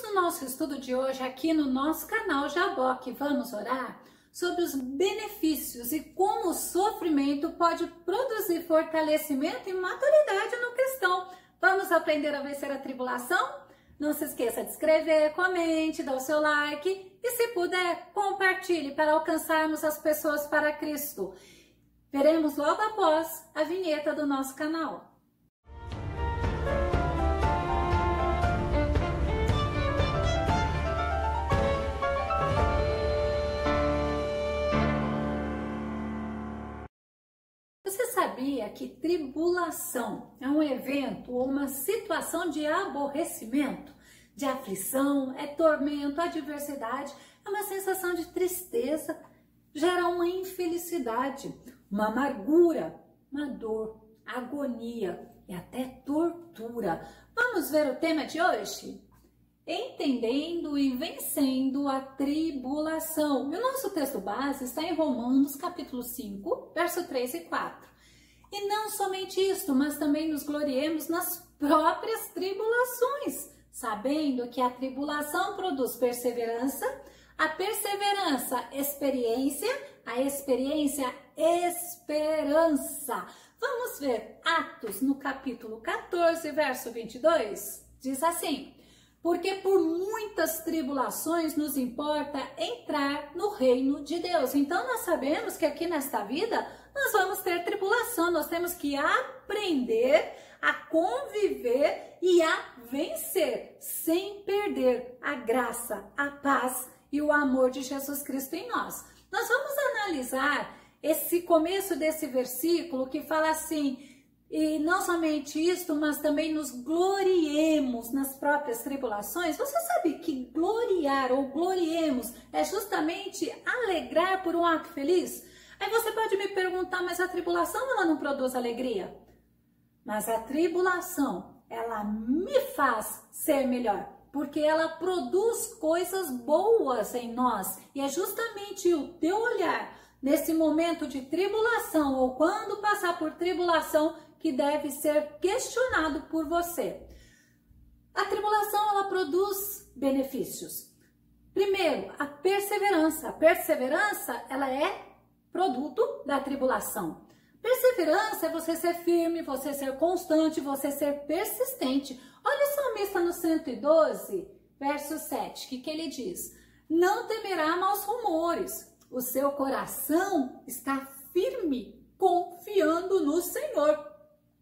no nosso estudo de hoje, aqui no nosso canal Jaboque, vamos orar sobre os benefícios e como o sofrimento pode produzir fortalecimento e maturidade no cristão. Vamos aprender a vencer a tribulação? Não se esqueça de escrever, comente, dar o seu like e, se puder, compartilhe para alcançarmos as pessoas para Cristo. Veremos logo após a vinheta do nosso canal. Você sabia que tribulação é um evento ou uma situação de aborrecimento, de aflição, é tormento, adversidade, é uma sensação de tristeza, gera uma infelicidade, uma amargura, uma dor, agonia e até tortura. Vamos ver o tema de hoje? Entendendo e vencendo a tribulação. E o nosso texto base está em Romanos capítulo 5, verso 3 e 4. E não somente isto, mas também nos gloriemos nas próprias tribulações, sabendo que a tribulação produz perseverança, a perseverança, experiência, a experiência, esperança. Vamos ver Atos no capítulo 14, verso 22? Diz assim: porque por muitas tribulações nos importa entrar no reino de Deus. Então nós sabemos que aqui nesta vida nós vamos ter tribulação, nós temos que aprender a conviver e a vencer, sem perder a graça, a paz e o amor de Jesus Cristo em nós. Nós vamos analisar esse começo desse versículo que fala assim: e não somente isto, mas também nos gloriemos nas próprias tribulações. Você sabe que gloriar ou gloriemos é justamente alegrar por um ato feliz? Aí você pode me perguntar, mas a tribulação ela não produz alegria? Mas a tribulação, ela me faz ser melhor, porque ela produz coisas boas em nós. E é justamente o teu olhar nesse momento de tribulação ou quando passar por tribulação que deve ser questionado por você. A tribulação, ela produz benefícios. Primeiro, a perseverança. A perseverança, ela é produto da tribulação. Perseverança é você ser firme, você ser constante, você ser persistente. Olha o salmista no 112, verso 7, que ele diz: não temerá maus rumores, o seu coração está firme, confiando no Senhor.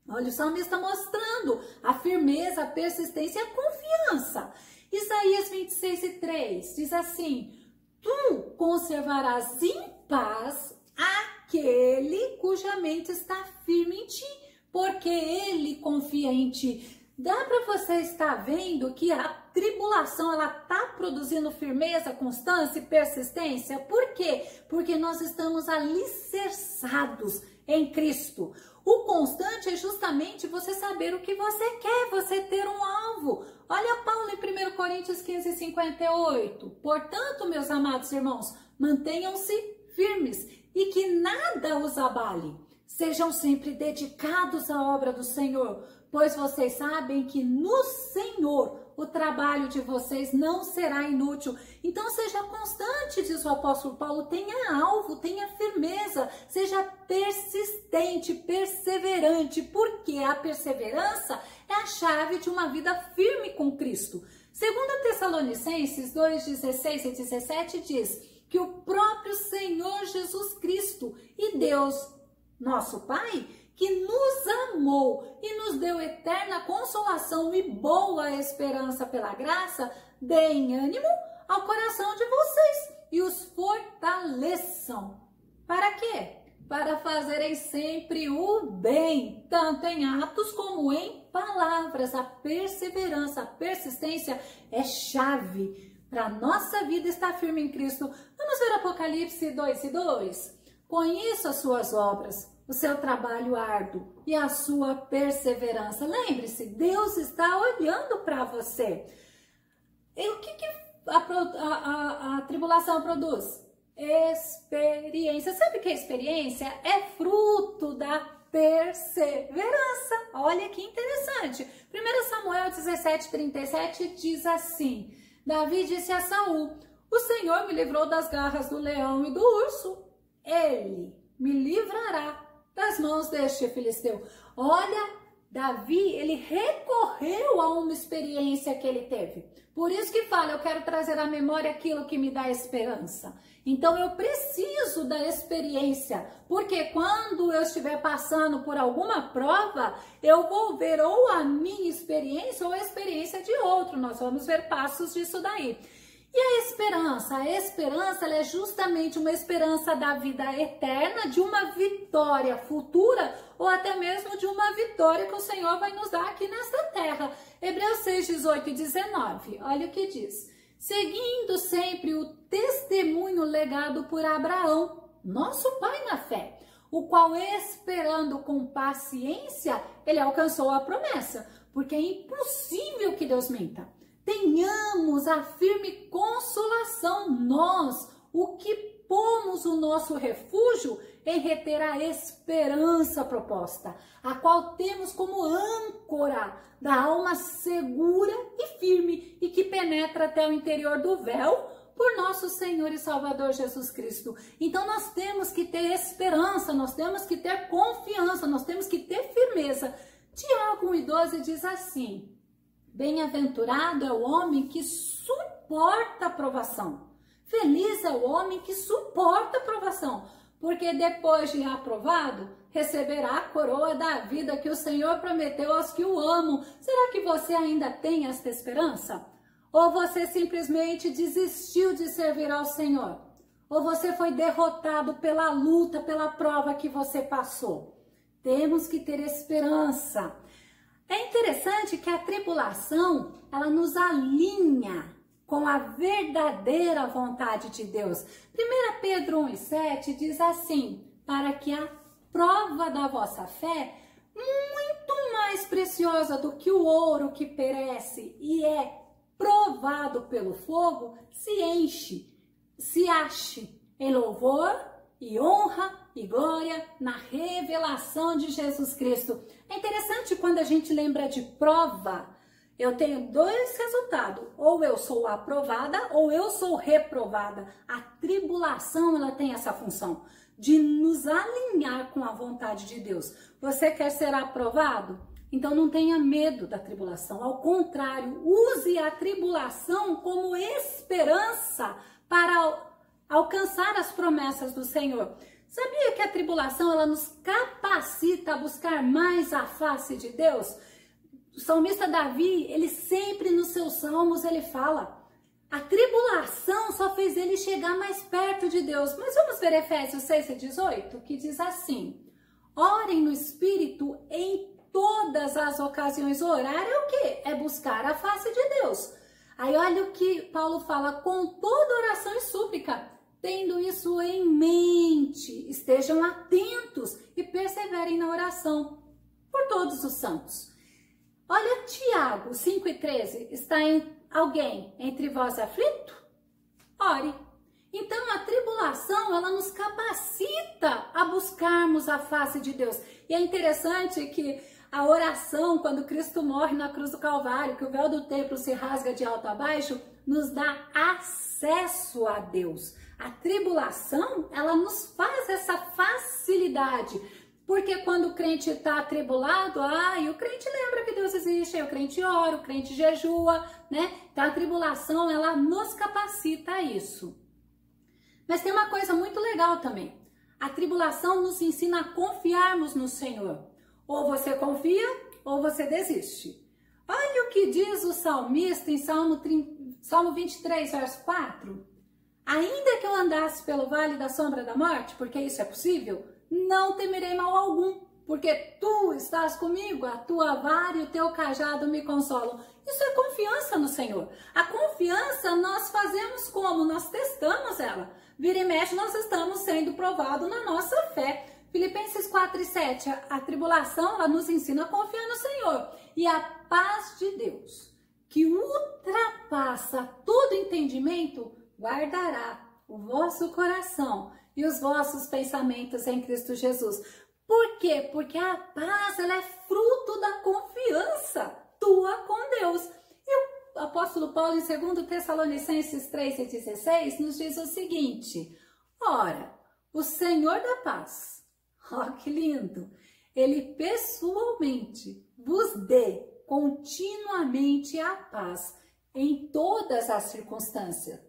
Olha o salmista mostrando a firmeza, a persistência e a confiança. Isaías 26:3 diz assim: tu conservarás em paz aquele cuja mente está firme em ti, porque ele confia em ti. Dá para você estar vendo que a tribulação ela está produzindo firmeza, constância e persistência? Por quê? Porque nós estamos alicerçados em Cristo. O constante é justamente você saber o que você quer, você ter um alvo. Olha Paulo em 1 Coríntios 15:58. Portanto, meus amados irmãos, mantenham-se firmes e que nada os abale. Sejam sempre dedicados à obra do Senhor, pois vocês sabem que no Senhor o trabalho de vocês não será inútil. Então seja constante, diz o apóstolo Paulo, tenha alvo, tenha firmeza, seja persistente, perseverante, porque a perseverança é a chave de uma vida firme com Cristo. Segundo Tessalonicenses 2:16 e 17 diz que o próprio Senhor Jesus Cristo e Deus, nosso Pai, que nos amou e nos deu eterna consolação e boa esperança pela graça, deem ânimo ao coração de vocês e os fortaleçam. Para quê? Para fazerem sempre o bem, tanto em atos como em palavras. A perseverança, a persistência é chave para a nossa vida estar firme em Cristo. Vamos ver Apocalipse 2:2. Conheço as suas obras, o seu trabalho árduo e a sua perseverança. Lembre-se, Deus está olhando para você. E o que a tribulação produz? Experiência. Sabe o que é experiência? É fruto da perseverança. Olha que interessante. 1 Samuel 17:37 diz assim: Davi disse a Saul: o Senhor me livrou das garras do leão e do urso. Ele me livrará das mãos deste filisteu. Olha, Davi, ele recorreu a uma experiência que ele teve. Por isso que fala, eu quero trazer à memória aquilo que me dá esperança. Então eu preciso da experiência, porque quando eu estiver passando por alguma prova, eu vou ver ou a minha experiência ou a experiência de outro. Nós vamos ver passos disso daí. E a esperança ela é justamente uma esperança da vida eterna, de uma vitória futura ou até mesmo de uma vitória que o Senhor vai nos dar aqui nesta terra. Hebreus 6, 18 e 19, olha o que diz. Seguindo sempre o testemunho legado por Abraão, nosso pai na fé, o qual esperando com paciência, ele alcançou a promessa, porque é impossível que Deus minta. Tenhamos a firme consolação nós, o que pomos o nosso refúgio em reter a esperança proposta, a qual temos como âncora da alma segura e firme e que penetra até o interior do véu por nosso Senhor e Salvador Jesus Cristo. Então nós temos que ter esperança, nós temos que ter confiança, nós temos que ter firmeza. Tiago 1,12 diz assim: bem-aventurado é o homem que suporta a provação. Feliz é o homem que suporta a provação, porque depois de aprovado, receberá a coroa da vida que o Senhor prometeu aos que o amam. Será que você ainda tem esta esperança? Ou você simplesmente desistiu de servir ao Senhor? Ou você foi derrotado pela luta, pela prova que você passou? Temos que ter esperança. É interessante que a tribulação, ela nos alinha com a verdadeira vontade de Deus. 1 Pedro 1,7 diz assim: para que a prova da vossa fé, muito mais preciosa do que o ouro que perece e é provado pelo fogo, se ache em louvor e honra e glória na revelação de Jesus Cristo. É interessante quando a gente lembra de prova, eu tenho dois resultados, ou eu sou aprovada ou eu sou reprovada. A tribulação, ela tem essa função de nos alinhar com a vontade de Deus. Você quer ser aprovado? Então não tenha medo da tribulação, ao contrário, use a tribulação como esperança para alcançar as promessas do Senhor. Sabia que a tribulação, ela nos capacita a buscar mais a face de Deus? O salmista Davi, ele sempre nos seus salmos, ele fala, a tribulação só fez ele chegar mais perto de Deus. Mas vamos ver Efésios 6:18, que diz assim: orem no Espírito em todas as ocasiões. Orar é o quê? É buscar a face de Deus. Aí olha o que Paulo fala, com toda oração e súplica, tendo isso em mente, estejam atentos e perseverem na oração por todos os santos. Olha Tiago 5:13, está alguém entre vós aflito? Ore. Então a tribulação, ela nos capacita a buscarmos a face de Deus. E é interessante que a oração, quando Cristo morre na cruz do Calvário, que o véu do templo se rasga de alto a baixo, nos dá acesso a Deus. A tribulação, ela nos faz essa facilidade. Porque quando o crente está atribulado, o crente lembra que Deus existe, aí o crente ora, o crente jejua, né? Então a tribulação, ela nos capacita a isso. Mas tem uma coisa muito legal também. A tribulação nos ensina a confiarmos no Senhor. Ou você confia, ou você desiste. Olha o que diz o salmista em Salmo 23, verso 4. Ainda que eu andasse pelo vale da sombra da morte, porque isso é possível, não temerei mal algum, porque tu estás comigo, a tua vara e o teu cajado me consolam. Isso é confiança no Senhor. A confiança nós fazemos como? Nós testamos ela. Vira e mexe, nós estamos sendo provados na nossa fé. Filipenses 4:7, a tribulação, ela nos ensina a confiar no Senhor. E a paz de Deus, que ultrapassa todo entendimento, guardará o vosso coração e os vossos pensamentos em Cristo Jesus. Por quê? Porque a paz, ela é fruto da confiança tua com Deus. E apóstolo Paulo, em 2 Tessalonicenses 3,16, nos diz o seguinte: ora, o Senhor da paz, ó que lindo, ele pessoalmente vos dê continuamente a paz em todas as circunstâncias.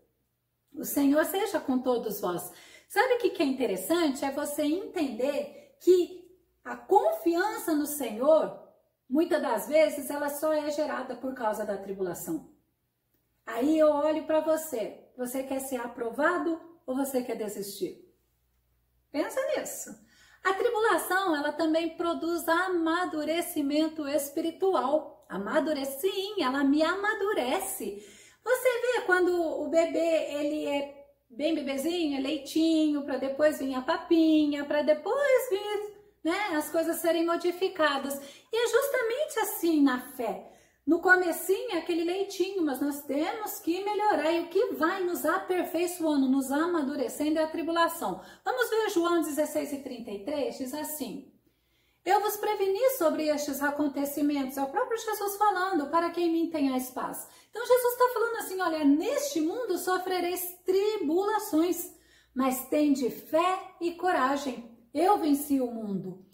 O Senhor seja com todos vós. Sabe o que é interessante? É você entender que a confiança no Senhor, muitas das vezes, ela só é gerada por causa da tribulação. Aí eu olho para você. Você quer ser aprovado ou você quer desistir? Pensa nisso. A tribulação, ela também produz amadurecimento espiritual. Sim, ela me amadurece. Você vê quando o bebê, ele é bem bebezinho, é leitinho, para depois vir a papinha, para depois vir, né, as coisas serem modificadas. E é justamente assim na fé. No comecinho é aquele leitinho, mas nós temos que melhorar. E o que vai nos aperfeiçoando, nos amadurecendo é a tribulação. Vamos ver João 16:33, diz assim: eu vos preveni sobre estes acontecimentos, é o próprio Jesus falando, para que em mim tenhais paz. Então Jesus está falando assim, olha, neste mundo sofrereis tribulações, mas tende fé e coragem, eu venci o mundo.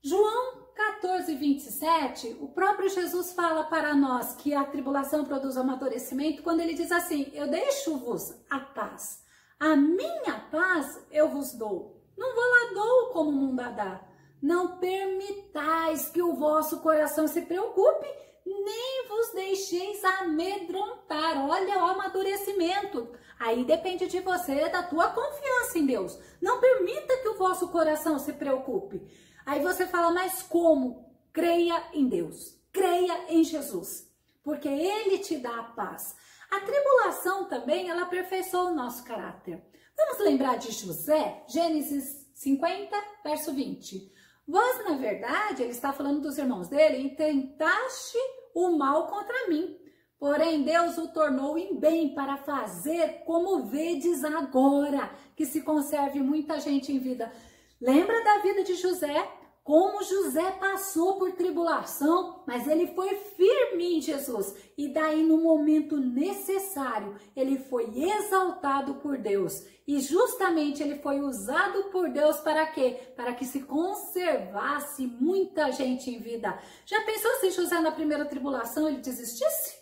João 14:27, o próprio Jesus fala para nós que a tribulação produz amadurecimento, quando ele diz assim, eu deixo-vos a paz, a minha paz eu vos dou, não vou lá dou como o mundo a dá. Não permitais que o vosso coração se preocupe, nem vos deixeis amedrontar. Olha o amadurecimento. Aí depende de você, da tua confiança em Deus. Não permita que o vosso coração se preocupe. Aí você fala, mas como? Creia em Deus. Creia em Jesus. Porque Ele te dá a paz. A tribulação também, ela aperfeiçoa o nosso caráter. Vamos lembrar de José? Gênesis 50, verso 20. Vós, na verdade, ele está falando dos irmãos dele, intentaste o mal contra mim, porém Deus o tornou em bem para fazer como vedes agora, que se conserve muita gente em vida. Lembra da vida de José? Como José passou por tribulação, mas ele foi firme em Jesus. E daí, no momento necessário, ele foi exaltado por Deus. E justamente ele foi usado por Deus para quê? Para que se conservasse muita gente em vida. Já pensou se José na primeira tribulação ele desistisse?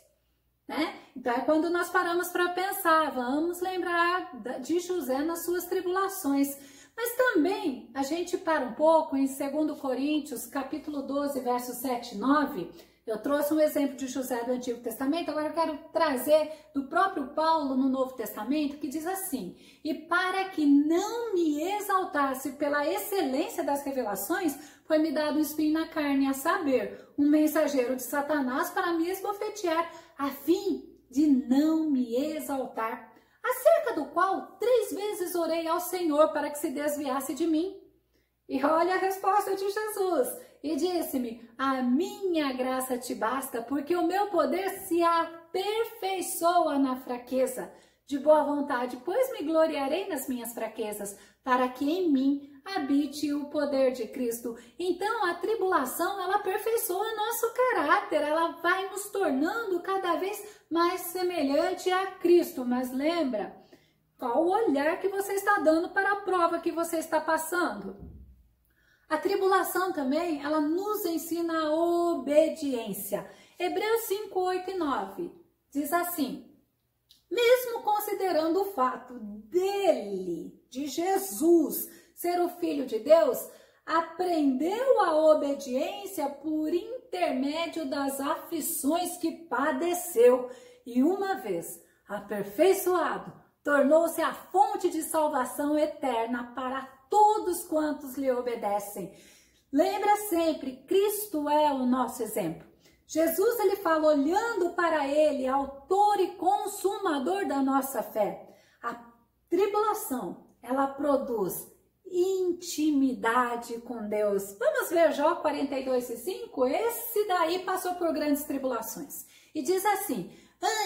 Né? Então é quando nós paramos para pensar, vamos lembrar de José nas suas tribulações. Mas também a gente para um pouco em 2 Coríntios, capítulo 12, versos 7 e 9. Eu trouxe um exemplo de José do Antigo Testamento, agora eu quero trazer do próprio Paulo no Novo Testamento, que diz assim: e para que não me exaltasse pela excelência das revelações, foi-me dado um espinho na carne, a saber, um mensageiro de Satanás para me esbofetear, a fim de não me exaltar. Acerca do qual 3 vezes orei ao Senhor para que se desviasse de mim. E olha a resposta de Jesus. E disse-me, a minha graça te basta, porque o meu poder se aperfeiçoa na fraqueza. De boa vontade, pois me gloriarei nas minhas fraquezas, para que em mim habite o poder de Cristo. Então a tribulação, ela aperfeiçoa nosso caráter, ela vai nos tornando cada vez mais semelhante a Cristo. Mas lembra, qual o olhar que você está dando para a prova que você está passando? A tribulação também, ela nos ensina a obediência. Hebreus 5, 8 e 9 diz assim: mesmo considerando o fato de Jesus, ser o Filho de Deus, aprendeu a obediência por intermédio das aflições que padeceu. E uma vez aperfeiçoado, tornou-se a fonte de salvação eterna para todos quantos lhe obedecem. Lembra sempre, Cristo é o nosso exemplo. Jesus, ele fala olhando para ele, autor e consumador da nossa fé. A tribulação, ela produz intimidade com Deus. Vamos ver Jó 42:5? Esse daí passou por grandes tribulações. E diz assim: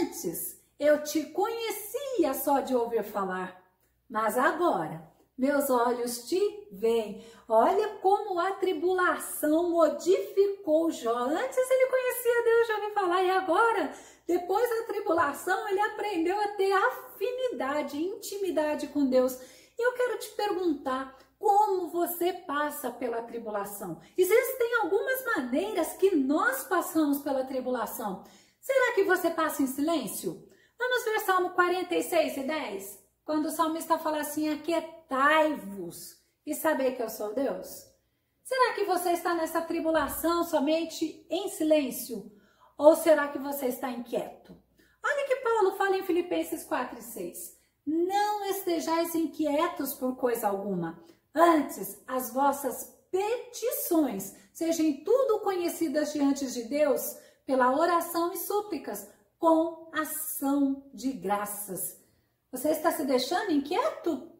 antes eu te conhecia só de ouvir falar, mas agora meus olhos te veem. Olha como a tribulação modificou Jó. Antes ele conhecia Deus, já ouvi falar, e agora, depois da tribulação, ele aprendeu a ter afinidade, intimidade com Deus. E eu quero te perguntar, como você passa pela tribulação? Existem algumas maneiras que nós passamos pela tribulação. Será que você passa em silêncio? Vamos ver Salmo 46:10? Quando o salmista fala assim, aquietai-vos e saber que eu sou Deus. Será que você está nessa tribulação somente em silêncio? Ou será que você está inquieto? Olha o que Paulo fala em Filipenses 4:6. Não estejais inquietos por coisa alguma. Antes, as vossas petições sejam tudo conhecidas diante de Deus pela oração e súplicas, com ação de graças. Você está se deixando inquieto?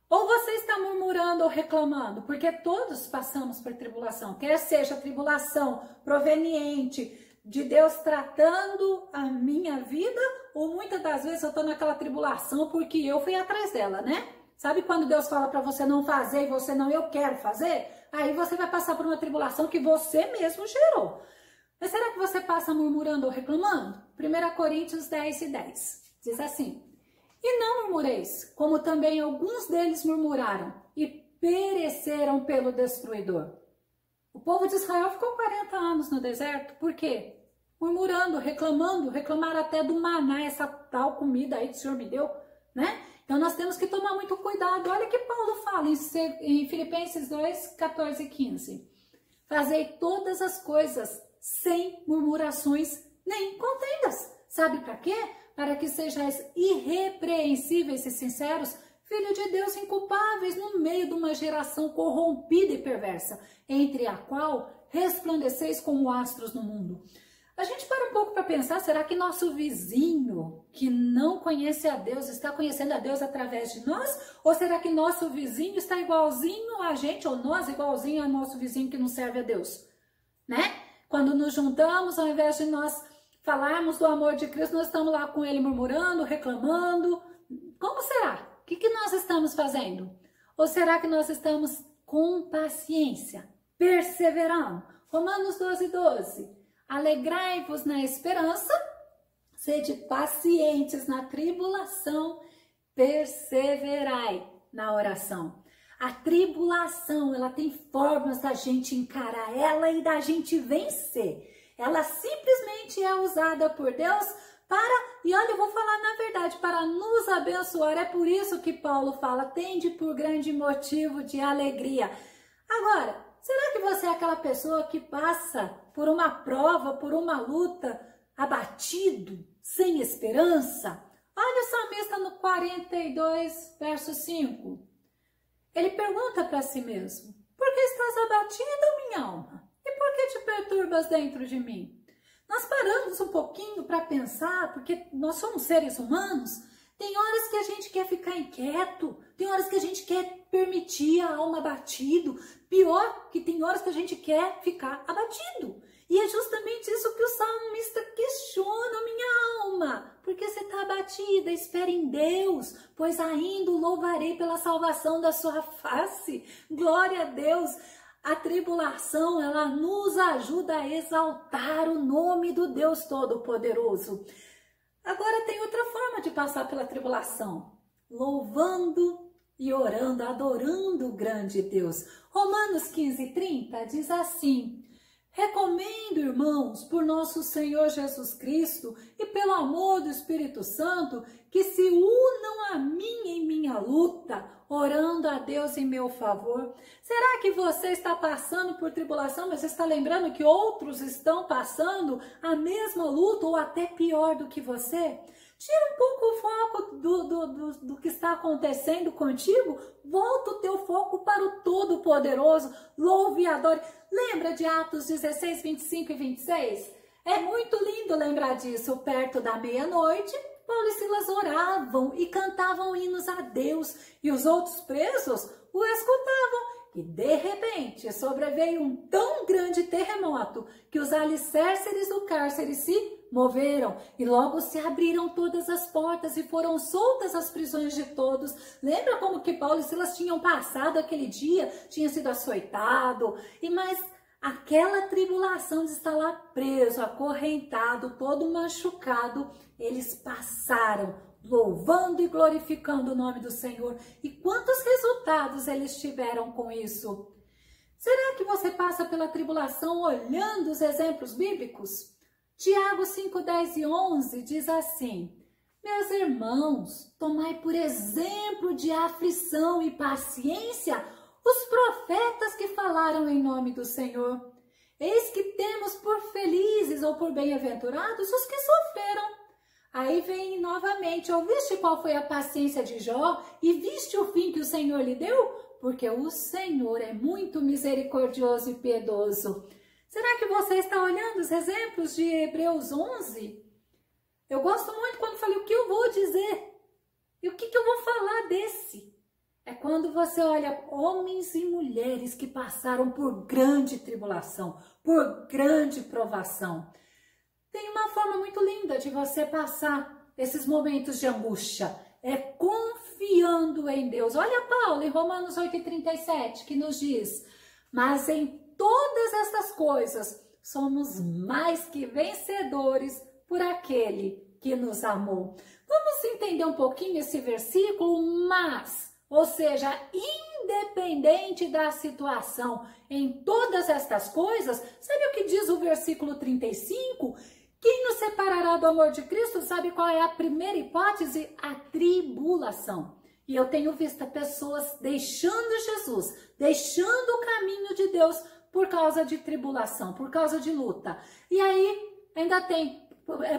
Ou você está murmurando ou reclamando? Porque todos passamos por tribulação, quer seja tribulação proveniente de Deus tratando a minha vida, ou muitas das vezes eu estou naquela tribulação porque eu fui atrás dela, né? Sabe quando Deus fala para você não fazer e você não, eu quero fazer? Aí você vai passar por uma tribulação que você mesmo gerou. Mas será que você passa murmurando ou reclamando? 1 Coríntios 10:10 diz assim: e não murmureis, como também alguns deles murmuraram e pereceram pelo destruidor. O povo de Israel ficou 40 anos no deserto, por quê? Murmurando, reclamando, reclamaram até do maná, essa tal comida aí que o Senhor me deu, né? Então nós temos que tomar muito cuidado. Olha o que Paulo fala em Filipenses 2:14-15. Fazei todas as coisas sem murmurações nem contendas. Sabe para quê? Para que sejais irrepreensíveis e sinceros, filho de Deus inculpáveis no meio de uma geração corrompida e perversa, entre a qual resplandeceis como astros no mundo. A gente para um pouco para pensar, será que nosso vizinho que não conhece a Deus está conhecendo a Deus através de nós? Ou será que nosso vizinho está igualzinho a gente, ou nós igualzinho ao nosso vizinho que não serve a Deus? Né? Quando nos juntamos, ao invés de nós falarmos do amor de Cristo, nós estamos lá com ele murmurando, reclamando. Como será? O que nós estamos fazendo? Ou será que nós estamos com paciência, perseverando? Romanos 12:12. Alegrai-vos na esperança, sede pacientes na tribulação, perseverai na oração. A tribulação, ela tem formas da gente encarar ela e da gente vencer. Ela simplesmente é usada por Deus e olha, eu vou falar na verdade, para nos abençoar. É por isso que Paulo fala, tende por grande motivo de alegria. Agora, será que você é aquela pessoa que passa por uma prova, por uma luta, abatido, sem esperança? Olha o salmista no 42:5. Ele pergunta para si mesmo, por que estás abatida, minha alma? E por que te perturbas dentro de mim? Nós paramos um pouquinho para pensar, porque nós somos seres humanos. Tem horas que a gente quer ficar inquieto, tem horas que a gente quer permitir a alma abatido. Pior, que tem horas que a gente quer ficar abatido. E é justamente isso que o salmista questiona, minha alma. Porque você está abatida, espere em Deus, pois ainda o louvarei pela salvação da sua face. Glória a Deus. A tribulação, ela nos ajuda a exaltar o nome do Deus Todo-Poderoso. Agora tem outra forma de passar pela tribulação. Louvando e orando, adorando o grande Deus. Romanos 15:30 diz assim: recomendo, irmãos, por nosso Senhor Jesus Cristo e pelo amor do Espírito Santo, que se unam a mim em minha luta, orando a Deus em meu favor. Será que você está passando por tribulação, mas está lembrando que outros estão passando a mesma luta ou até pior do que você? Tira um pouco o foco do que está acontecendo contigo, volta o teu foco para o Todo-Poderoso, louve e adore. Lembra de Atos 16:25-26? É muito lindo lembrar disso. Perto da meia-noite, Paulo e Silas oravam e cantavam hinos a Deus, e os outros presos o escutavam. E de repente sobreveio um tão grande terremoto que os alicerces do cárcere se moveram e logo se abriram todas as portas e foram soltas as prisões de todos. Lembra como que Paulo e Silas tinham passado aquele dia? Tinha sido açoitado, mas aquela tribulação de estar lá preso, acorrentado, todo machucado, eles passaram louvando e glorificando o nome do Senhor. E quantos resultados eles tiveram com isso? Será que você passa pela tribulação olhando os exemplos bíblicos? Tiago 5, 10 e 11 diz assim: meus irmãos, tomai por exemplo de aflição e paciência os profetas que falaram em nome do Senhor. Eis que temos por felizes ou por bem-aventurados os que sofreram. Aí vem novamente: ouviste qual foi a paciência de Jó e viste o fim que o Senhor lhe deu? Porque o Senhor é muito misericordioso e piedoso. Será que você está olhando os exemplos de Hebreus 11? Eu gosto muito quando falei o que eu vou dizer. E o que eu vou falar desse? É quando você olha homens e mulheres que passaram por grande tribulação, por grande provação. Tem uma forma muito linda de você passar esses momentos de angústia. É confiando em Deus. Olha Paulo em Romanos 8,37 que nos diz: mas em todas estas coisas somos mais que vencedores por aquele que nos amou. Vamos entender um pouquinho esse versículo? Mas, ou seja, independente da situação, em todas estas coisas, sabe o que diz o versículo 35? Quem nos separará do amor de Cristo? Sabe qual é a primeira hipótese? A tribulação. E eu tenho visto pessoas deixando Jesus, deixando o caminho de Deus por causa de tribulação, por causa de luta. E aí ainda tem,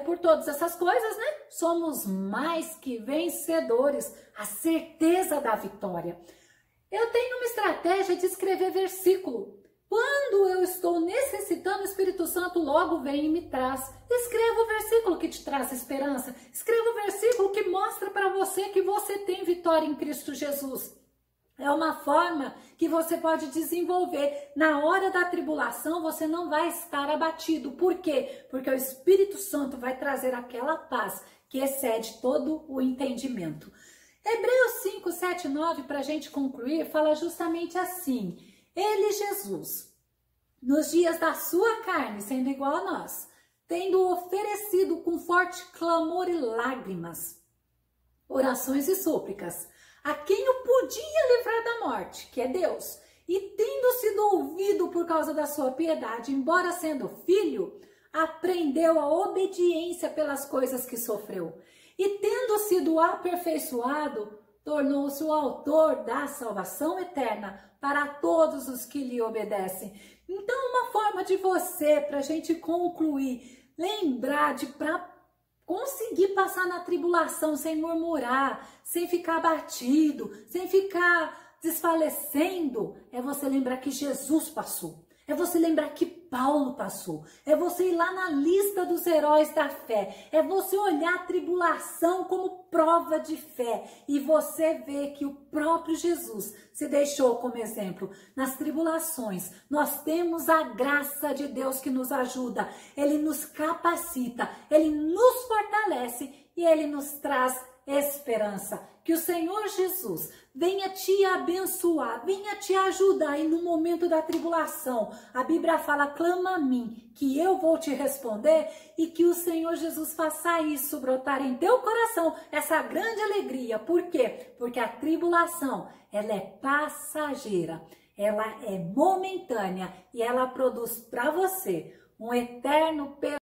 por todas essas coisas, né? Somos mais que vencedores, a certeza da vitória. Eu tenho uma estratégia de escrever versículo. Quando eu estou necessitando, o Espírito Santo logo vem e me traz. Escreva o versículo que te traz esperança. Escreva o versículo que mostra para você que você tem vitória em Cristo Jesus. É uma forma que você pode desenvolver. Na hora da tribulação, você não vai estar abatido. Por quê? Porque o Espírito Santo vai trazer aquela paz que excede todo o entendimento. Hebreus 5, 7, 9, para a gente concluir, fala justamente assim: ele, Jesus, nos dias da sua carne, sendo igual a nós, tendo oferecido com forte clamor e lágrimas, orações e súplicas, a quem o podia livrar da morte, que é Deus, e tendo sido ouvido por causa da sua piedade, embora sendo filho, aprendeu a obediência pelas coisas que sofreu. E tendo sido aperfeiçoado, tornou-se o autor da salvação eterna para todos os que lhe obedecem. Então, uma forma de você, para a gente concluir, lembrar para conseguir passar na tribulação sem murmurar, sem ficar abatido, sem ficar desfalecendo, é você lembrar que Jesus passou. É você lembrar que Paulo passou. É você ir lá na lista dos heróis da fé. É você olhar a tribulação como prova de fé. E você ver que o próprio Jesus se deixou como exemplo. Nas tribulações, nós temos a graça de Deus que nos ajuda. Ele nos capacita, Ele nos fortalece e Ele nos traz esperança. Que o Senhor Jesus venha te abençoar, venha te ajudar aí no momento da tribulação. A Bíblia fala: clama a mim, que eu vou te responder, e que o Senhor Jesus faça isso brotar em teu coração, essa grande alegria. Por quê? Porque a tribulação, ela é passageira, ela é momentânea e ela produz para você um eterno